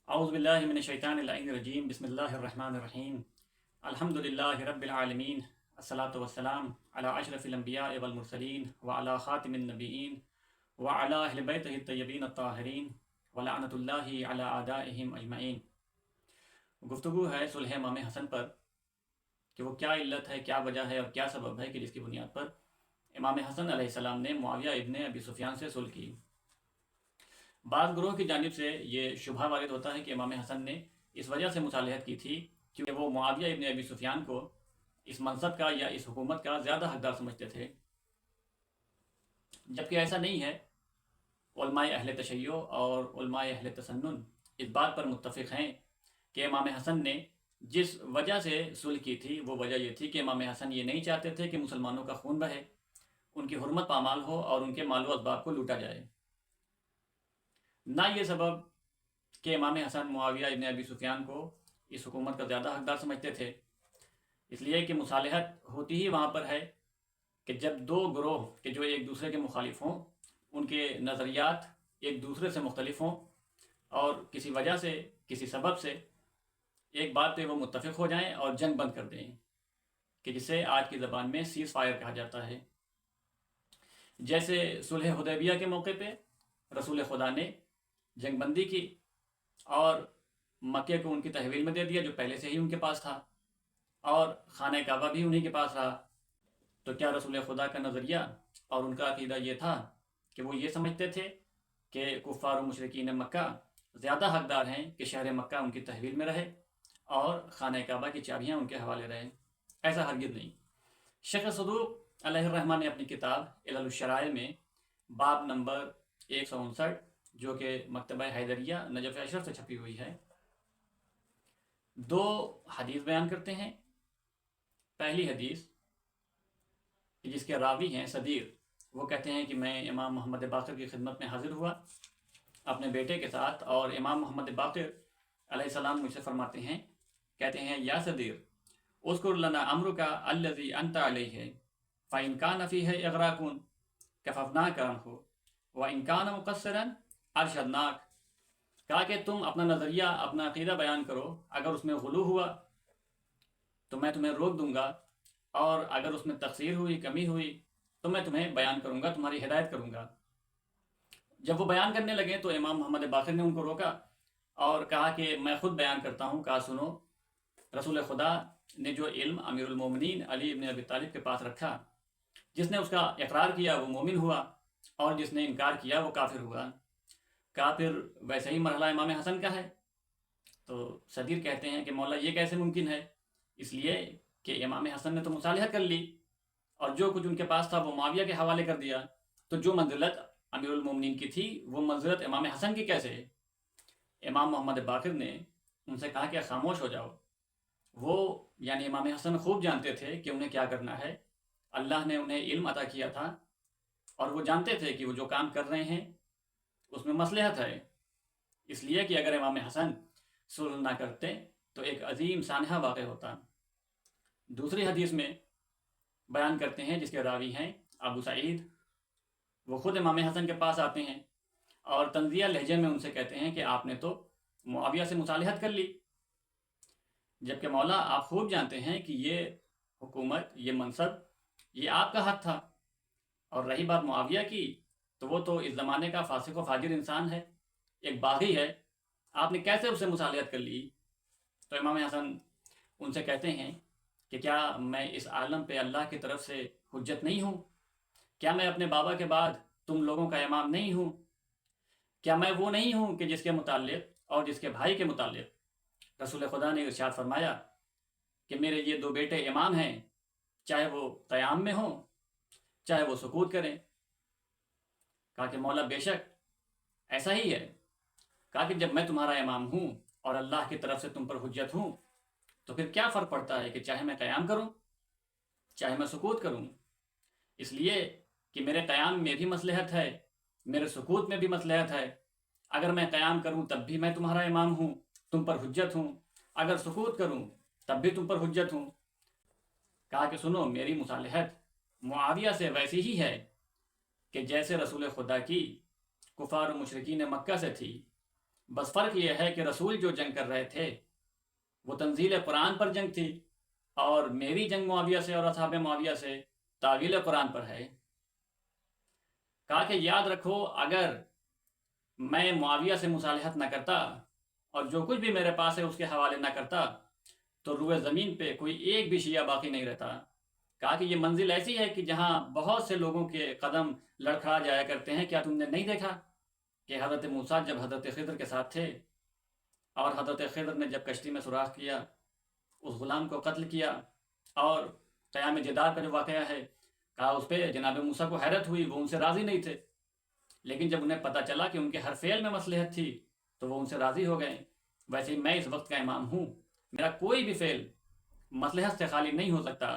اعوذ باللہ من الشیطان اللعین الرجیم بسم اللہ الرحمن الرحیم الحمدللہ رب العالمین الصلاة والسلام علی اشرف الانبیاء والمرسلین وعلی خاتم النبیین وعلی اہل بیتہ الطیبین الطاہرین ولعنت اللہ علی اعدائہم اجمعین۔ گفتگو ہے صلح امام حسن پر کہ وہ کیا علت ہے، کیا وجہ ہے اور کیا سبب ہے کہ جس کی بنیاد پر امام حسن علیہ السلام نے معاویہ ابن ابی سفیان سے صلح کی۔ بعض گروہ کی جانب سے یہ شبہ وارد ہوتا ہے کہ امام حسن نے اس وجہ سے مصالحت کی تھی کیونکہ وہ معاویہ ابن ابی سفیان کو اس منصب کا یا اس حکومت کا زیادہ حقدار سمجھتے تھے، جبکہ ایسا نہیں ہے۔ علماء اہل تشیع اور علماء اہل تسنن اس بات پر متفق ہیں کہ امام حسن نے جس وجہ سے صلح کی تھی وہ وجہ یہ تھی کہ امام حسن یہ نہیں چاہتے تھے کہ مسلمانوں کا خون بہے، ان کی حرمت پامال ہو اور ان کے مال و اسباب کو لوٹا جائے، نہ یہ سبب کہ امام حسن معاویہ ابن ابی سفیان کو اس حکومت کا زیادہ حقدار سمجھتے تھے۔ اس لیے کہ مصالحت ہوتی ہی وہاں پر ہے کہ جب دو گروہ کہ جو ایک دوسرے کے مخالف ہوں، ان کے نظریات ایک دوسرے سے مختلف ہوں اور کسی وجہ سے کسی سبب سے ایک بات پہ وہ متفق ہو جائیں اور جنگ بند کر دیں، کہ جسے آج کی زبان میں سیز فائر کہا جاتا ہے۔ جیسے صلح حدیبیہ کے موقع پہ رسول خدا نے جنگ بندی کی اور مکے کو ان کی تحویل میں دے دیا جو پہلے سے ہی ان کے پاس تھا، اور خانہ کعبہ بھی انہی کے پاس رہا۔ تو کیا رسول خدا کا نظریہ اور ان کا عقیدہ یہ تھا کہ وہ یہ سمجھتے تھے کہ کفار و مشرکین مکہ زیادہ حقدار ہیں کہ شہر مکہ ان کی تحویل میں رہے اور خانہ کعبہ کی چابیاں ان کے حوالے رہیں؟ ایسا ہرگز نہیں۔ شیخ صدوق علیہ الرحمہ نے اپنی کتاب علل الشرائع میں باب نمبر 159 جو کہ مکتبہ حیدریہ نجف اشرف سے چھپی ہوئی ہے، دو حدیث بیان کرتے ہیں۔ پہلی حدیث جس کے راوی ہیں صدیر، وہ کہتے ہیں کہ میں امام محمد باقر کی خدمت میں حاضر ہوا اپنے بیٹے کے ساتھ، اور امام محمد باقر علیہ السلام مجھ سے فرماتے ہیں، کہتے ہیں یا صدیر اذکر لنا امرک الذی انت علیہ فإن کان فیہ اغراق کففناک عنہ وإن کان مقصرا ارشدناک۔ کہا کہ تم اپنا نظریہ اپنا عقیدہ بیان کرو، اگر اس میں غلو ہوا تو میں تمہیں روک دوں گا، اور اگر اس میں تقصیر ہوئی، کمی ہوئی تو میں تمہیں بیان کروں گا، تمہاری ہدایت کروں گا۔ جب وہ بیان کرنے لگے تو امام محمد باقر نے ان کو روکا اور کہا کہ میں خود بیان کرتا ہوں۔ کہا سنو، رسول خدا نے جو علم امیر المومنین علی ابن ابی طالب کے پاس رکھا، جس نے اس کا اقرار کیا وہ مومن ہوا، اور جس نے انکار کیا وہ کافر ہوا۔ کہا پھر ویسے ہی مرحلہ امام حسن کا ہے؟ تو صدیر کہتے ہیں کہ مولا یہ کیسے ممکن ہے؟ اس لیے کہ امام حسن نے تو مصالحت کر لی اور جو کچھ ان کے پاس تھا وہ معاویہ کے حوالے کر دیا، تو جو منزلت امیر المومنین کی تھی وہ منزلت امام حسن کی کیسے ہے؟ امام محمد باقر نے ان سے کہا کہ خاموش ہو جاؤ۔ وہ یعنی امام حسن خوب جانتے تھے کہ انہیں کیا کرنا ہے، اللہ نے انہیں علم عطا کیا تھا اور وہ جانتے تھے کہ وہ جو کام کر رہے ہیں اس میں مصلحت ہے، اس لیے کہ اگر امام حسن صلح نہ کرتے تو ایک عظیم سانحہ واقع ہوتا۔ دوسری حدیث میں بیان کرتے ہیں جس کے راوی ہیں ابو سعید، وہ خود امام حسن کے پاس آتے ہیں اور تنزیہ لہجے میں ان سے کہتے ہیں کہ آپ نے تو معاویہ سے مصالحت کر لی، جبکہ مولا آپ خوب جانتے ہیں کہ یہ حکومت، یہ منصب، یہ آپ کا حق تھا، اور رہی بات معاویہ کی تو وہ تو اس زمانے کا فاسق و فاجر انسان ہے، ایک باغی ہے، آپ نے کیسے اسے مصالحت کر لی؟ تو امام حسن ان سے کہتے ہیں کہ کیا میں اس عالم پہ اللہ کی طرف سے حجت نہیں ہوں؟ کیا میں اپنے بابا کے بعد تم لوگوں کا امام نہیں ہوں؟ کیا میں وہ نہیں ہوں کہ جس کے متعلق اور جس کے بھائی کے متعلق رسول خدا نے ارشاد فرمایا کہ میرے یہ دو بیٹے امام ہیں، چاہے وہ قیام میں ہوں چاہے وہ سکوت کریں؟ کہا کہ مولا بے شک ایسا ہی ہے۔ کہا کہ جب میں تمہارا امام ہوں اور اللہ کی طرف سے تم پر حجت ہوں تو پھر کیا فرق پڑتا ہے کہ چاہے میں قیام کروں چاہے میں سکوت کروں؟ اس لیے کہ میرے قیام میں بھی مصلحت ہے، میرے سکوت میں بھی مصلحت ہے۔ اگر میں قیام کروں تب بھی میں تمہارا امام ہوں، تم پر حجت ہوں، اگر سکوت کروں تب بھی تم پر حجت ہوں۔ کہا کہ سنو، میری مصالحت معاویہ سے ویسی ہی ہے کہ جیسے رسول خدا کی کفار و مشرکین مکہ سے تھی، بس فرق یہ ہے کہ رسول جو جنگ کر رہے تھے وہ تنزیل قرآن پر جنگ تھی، اور میری جنگ معاویہ سے اور اصحاب معاویہ سے تعویل قرآن پر ہے۔ کہا کہ یاد رکھو، اگر میں معاویہ سے مصالحت نہ کرتا اور جو کچھ بھی میرے پاس ہے اس کے حوالے نہ کرتا تو روئے زمین پہ کوئی ایک بھی شیعہ باقی نہیں رہتا۔ کہا کہ یہ منزل ایسی ہے کہ جہاں بہت سے لوگوں کے قدم لڑکھڑا جایا کرتے ہیں، کیا تم نے نہیں دیکھا کہ حضرت موسیٰ جب حضرت خضر کے ساتھ تھے اور حضرت خضر نے جب کشتی میں سوراخ کیا، اس غلام کو قتل کیا، اور قیام جدار کا جو واقعہ ہے، کہا اس پہ جناب موسیٰ کو حیرت ہوئی، وہ ان سے راضی نہیں تھے، لیکن جب انہیں پتہ چلا کہ ان کے ہر فعل میں مصلحت تھی تو وہ ان سے راضی ہو گئے۔ ویسے ہی میں اس وقت کا امام ہوں، میرا کوئی بھی فعل مصلحت سے خالی نہیں ہو سکتا۔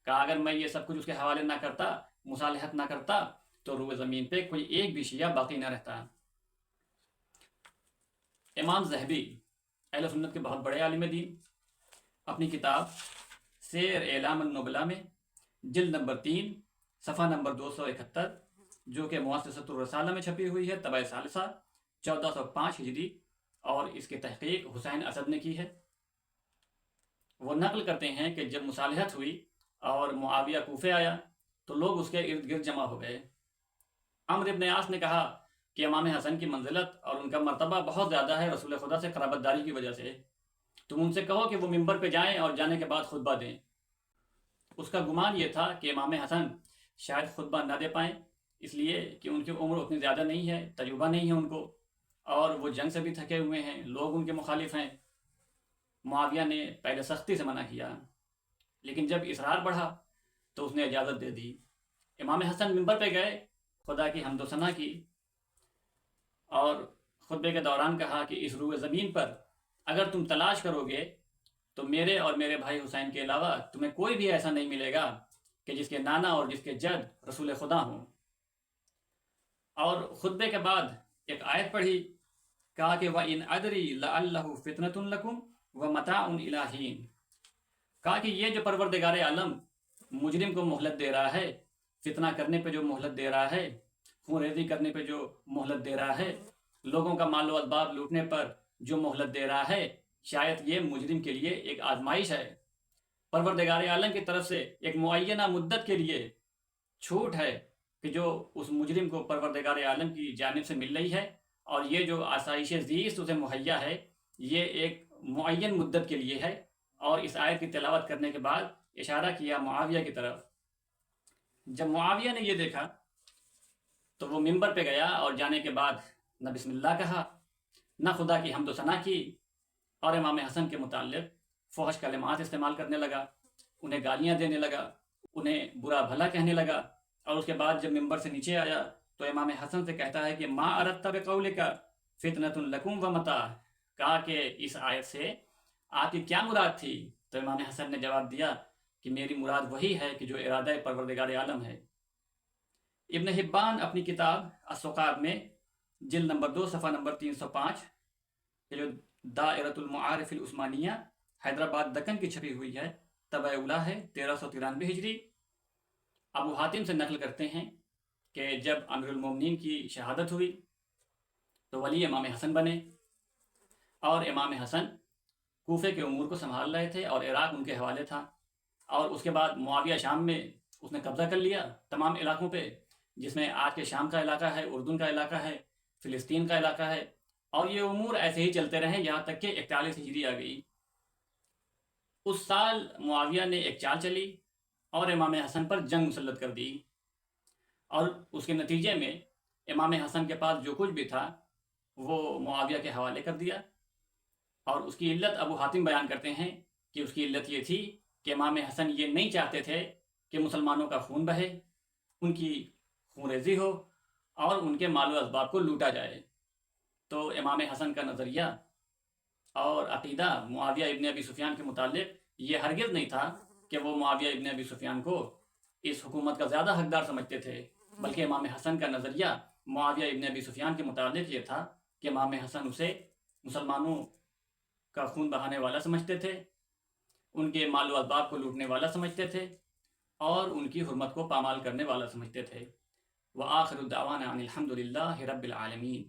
کہا اگر میں یہ سب کچھ اس کے حوالے نہ کرتا، مصالحت نہ کرتا، تو روئے زمین پہ کوئی ایک بھی شیعہ باقی نہ رہتا۔ امام ذہبی اہل سنت کے بہت بڑے عالم دین، اپنی کتاب سیر اعلام النبلاء میں جلد نمبر 3 صفحہ نمبر 271، جو کہ مؤسسۃ الرسالہ میں چھپی ہوئی ہے، طبع ثالثہ 1405 ہجری، اور اس کی تحقیق حسین اسد نے کی ہے، وہ نقل کرتے ہیں کہ جب مصالحت ہوئی اور معاویہ کوفے آیا تو لوگ اس کے ارد گرد جمع ہو گئے۔ عمرو بن عاص نے کہا کہ امام حسن کی منزلت اور ان کا مرتبہ بہت زیادہ ہے رسول خدا سے قرابت داری کی وجہ سے، تم ان سے کہو کہ وہ ممبر پہ جائیں اور جانے کے بعد خطبہ دیں۔ اس کا گمان یہ تھا کہ امام حسن شاید خطبہ نہ دے پائیں، اس لیے کہ ان کی عمر اتنی زیادہ نہیں ہے، تجربہ نہیں ہے ان کو، اور وہ جنگ سے بھی تھکے ہوئے ہیں، لوگ ان کے مخالف ہیں۔ معاویہ نے پہلے سختی سے منع کیا، لیکن جب اصرار بڑھا تو اس نے اجازت دے دی۔ امام حسن ممبر پہ گئے، خدا کی حمد و ثنا کی، اور خطبے کے دوران کہا کہ اس روئے زمین پر اگر تم تلاش کرو گے تو میرے اور میرے بھائی حسین کے علاوہ تمہیں کوئی بھی ایسا نہیں ملے گا کہ جس کے نانا اور جس کے جد رسول خدا ہوں۔ اور خطبے کے بعد ایک آیت پڑھی، کہا کہ وَإِنْ أَدْرِي لَعَلَّهُ فِتْنَةٌ لَكُمْ وَمَتَاعٌ إِلَىٰ حِينٍ۔ کہا کہ یہ جو پروردگار عالم مجرم کو مہلت دے رہا ہے، فتنہ کرنے پہ جو مہلت دے رہا ہے، خون ریزی کرنے پہ جو مہلت دے رہا ہے، لوگوں کا مال و اسباب لوٹنے پر جو مہلت دے رہا ہے، شاید یہ مجرم کے لیے ایک آزمائش ہے۔ پروردگار عالم کی طرف سے ایک معینہ مدت کے لیے چھوٹ ہے کہ جو اس مجرم کو پروردگار عالم کی جانب سے مل رہی ہے، اور یہ جو آسائش زیست اسے مہیا ہے یہ ایک معین مدت کے لیے ہے۔ اور اس آیت کی تلاوت کرنے کے بعد اشارہ کیا معاویہ کی طرف۔ جب معاویہ نے یہ دیکھا تو وہ ممبر پہ گیا، اور جانے کے بعد نہ بسم اللہ کہا، نہ خدا کی حمد و ثنا کی، اور امام حسن کے متعلق فحش کلمات استعمال کرنے لگا، انہیں گالیاں دینے لگا، انہیں برا بھلا کہنے لگا۔ اور اس کے بعد جب ممبر سے نیچے آیا تو امام حسن سے کہتا ہے کہ ما اردت بقولک فتنۃ لکم ومتاع۔ کہا کہ اس آیت سے آپ کی کیا مراد تھی؟ تو امام حسن نے جواب دیا کہ میری مراد وہی ہے کہ جو ارادہ پروردگار عالم ہے۔ ابن حبان اپنی کتاب الثقات میں جلد نمبر 2 صفحہ نمبر 305، یہ جو دائرۃ المعارف العثمانیہ حیدرآباد دکن کی چھپی ہوئی ہے، طبع اولیٰ ہے 1393 ہجری، ابو حاتم سے نقل کرتے ہیں کہ جب امیر المومنین کی شہادت ہوئی تو ولی امام حسن بنے، اور امام حسن کوفے کے امور کو سنبھال رہے تھے اور عراق ان کے حوالے تھا۔ اور اس کے بعد معاویہ شام میں اس نے قبضہ کر لیا تمام علاقوں پہ، جس میں آج کے شام کا علاقہ ہے، اردن کا علاقہ ہے، فلسطین کا علاقہ ہے، اور یہ امور ایسے ہی چلتے رہے یہاں تک کہ 41 ہجری آ گئی۔ اس سال معاویہ نے ایک چال چلی اور امام حسن پر جنگ مسلط کر دی، اور اس کے نتیجے میں امام حسن کے پاس جو کچھ بھی تھا وہ معاویہ کے حوالے کر دیا۔ اور اس کی علت ابو حاتم بیان کرتے ہیں کہ اس کی علت یہ تھی کہ امام حسن یہ نہیں چاہتے تھے کہ مسلمانوں کا خون بہے، ان کی خون ریزی ہو، اور ان کے مال و اسباب کو لوٹا جائے۔ تو امام حسن کا نظریہ اور عقیدہ معاویہ ابن ابی سفیان کے متعلق یہ ہرگز نہیں تھا کہ وہ معاویہ ابن ابی سفیان کو اس حکومت کا زیادہ حقدار سمجھتے تھے، بلکہ امام حسن کا نظریہ معاویہ ابن ابی سفیان کے متعلق یہ تھا کہ امام حسن اسے مسلمانوں کا خون بہانے والا سمجھتے تھے، ان کے مال و اسباب کو لوٹنے والا سمجھتے تھے، اور ان کی حرمت کو پامال کرنے والا سمجھتے تھے۔ وآخر الدعوانا ان الحمد للہ رب العالمین۔